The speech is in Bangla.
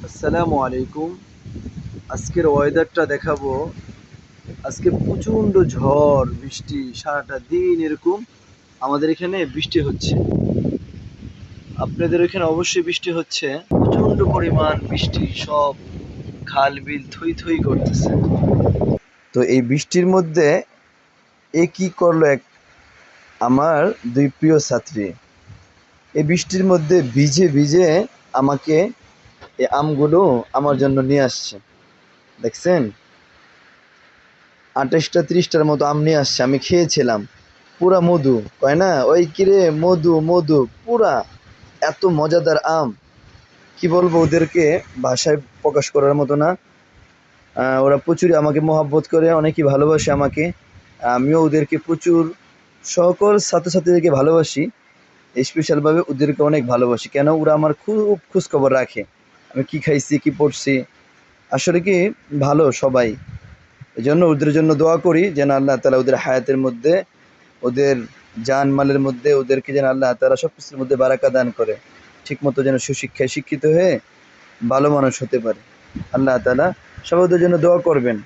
আসসালামু আলাইকুম। আজকের ওয়েদারটা দেখাবো। আজকে প্রচণ্ড ঝড় বৃষ্টি, সারাটা দিন এরকম আমাদের এখানে বৃষ্টি হচ্ছে। আপনাদের ওইখানে অবশ্যই বৃষ্টি হচ্ছে। প্রচণ্ড পরিমাণ বৃষ্টি, সব খাল বিল থই থই করতেছে। তো এই বৃষ্টির মধ্যে কি করলো আমার দুই প্রিয় ছাত্রী, এই বৃষ্টির মধ্যে ভিজে ভিজে আমাকে এই আমগুলো আমার জন্য নিয়ে আসছে। দেখছেন, 28টা 30টার মতো আম নিয়ে আসছে। আমি খেয়েছিলাম, পুরা মধু, কয় না ওই কিরে মধু মধু, পুরা এত মজাদার আম, কি বলবো ওদেরকে, ভাষায় প্রকাশ করার মতো না। ওরা প্রচুরই আমাকে মহব্বত করে, অনেকই ভালোবাসে আমাকে। আমিও ওদেরকে প্রচুর, সকল ছাত্রছাত্রীদেরকে ভালোবাসি, স্পেশালভাবে ওদেরকে অনেক ভালোবাসি। কেন, ওরা আমার খুব খোঁজখবর রাখে, আমি কি খাইছি কি পড়ছি। আসলে কি, ভালো সবাই। এই জন্য ওদের জন্য দোয়া করি যেন আল্লাহ তালা ওদের হায়াতের মধ্যে, ওদের জান মালের মধ্যে, ওদেরকে যেন আল্লাহ তালা সব কিছুর মধ্যে বারাকা দান করে, ঠিকমতো যেন সুশিক্ষায় শিক্ষিত হয়ে ভালো মানুষ হতে পারে। আল্লাহ তালা সবাই ওদের জন্য দোয়া করবেন।